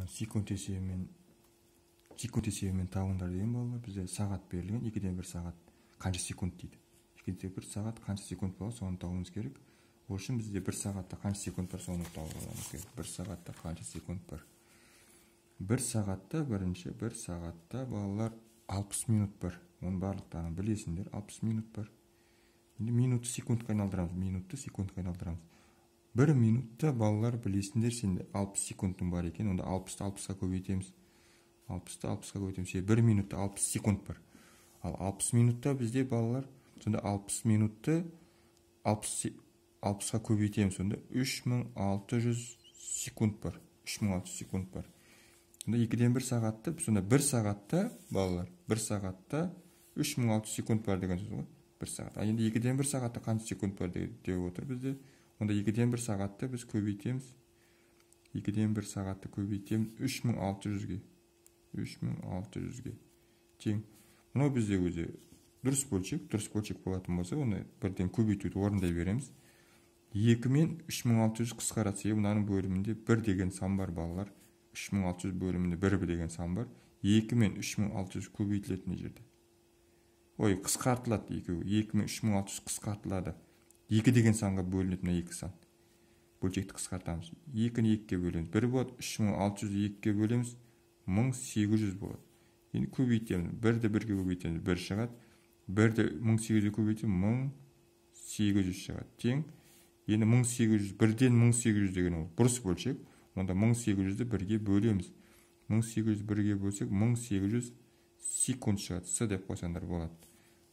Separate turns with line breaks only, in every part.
секунд есебімен табыңдар деген балалар. Бізде сағат берілген, 2-ден 1 сағат қанша секунд дейді. 2-ден 1 сағат қанша секунд болады, соны табуымыз керек. Ол үшін бізде 1 сағатта қанша секунд бар, соны табуымыз керек. 1 сағатта қанша секунд бар? 1 сағатта балалар 60 минут бар. Оның барлықтарын білесіңдер, 60 минут бар. Енді минутты секундқа айналдырамыз. 1 минутта балалар білесіңдер, сенде 60 секундтың бар екен, онда 60-ты 60-ға көбейтеміз. 1 минутта 60 секунд бар. Ал 60 минутта бізде балалар, сонда 60 минутты 60-ға көбейтеміз, сонда 3600 секунд бар. 3600 секунд бар. Сонда 2-ден 1 сағатты, сонда 1 сағатта балалар, 1 сағатта 3600 секунд бар деген сөз ғой. 1 сағат. Енді 2-ден 1 сағатта қанша секунд бар деп отыр бізде. Онда 2-ден 1 сағатты біз көбейтеміз. 2-ден 1 сағатты көбейтеміз 3600-ге. 3600-ге. Тең. Мынау бізде өзі дұрыс бөлшек болатын болса, оны бірден көбейтуді орындай береміз. 2 мен 3600 қысқаратса, мынаның бөлімінде 1 деген сан бар балалар. 3600 бөлімінде 1 деген сан бар. 2 мен 3600 көбейтілетін жерде. Қысқартылады екеуі. 2 мен 3600 қысқартылады. 2 деген санға бөлінеді мына 2 сан. Бөлшекті қысқартамыз. 2-ні 2-ге бөлеміз. 1 болады. 3600-ді 2-ге бөлеміз. 1800 болады. Енді көбейтеміз. 1-ді 1-ге көбейтеміз. 1 шығады. 1-ді 1800-ге көбейтеміз. 1800 шығады. Тең. Енді 1800, 1-ден 1800 деген ол бұрыс бөлшек. Онда 1800-ді 1-ге бөлеміз. 1800 1-ге бөлсек 1800 секунд шығады. С деп қойсаңдар болады.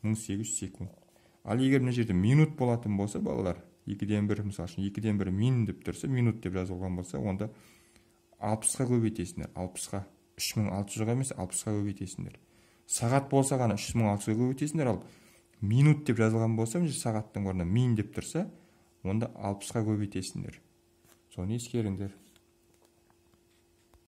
1800 секунд. Ал егер мына жерде минут болатын болса, балалар, 2-ден 1, мысалы үшін 2-ден 1 мин деп тұрса, минут деп жазылған болса, онда 60-ға көбейтесіңдер. 60-ға, 3600-ға емес, 60-ға көбейтесіңдер. Сағат болса ғана 3600-ға көбейтесіңдер, ал минут деп жазылған болса, сағаттың орнына мин деп тұрса, онда 60-ға көбейтесіңдер. Соны ескеріңдер.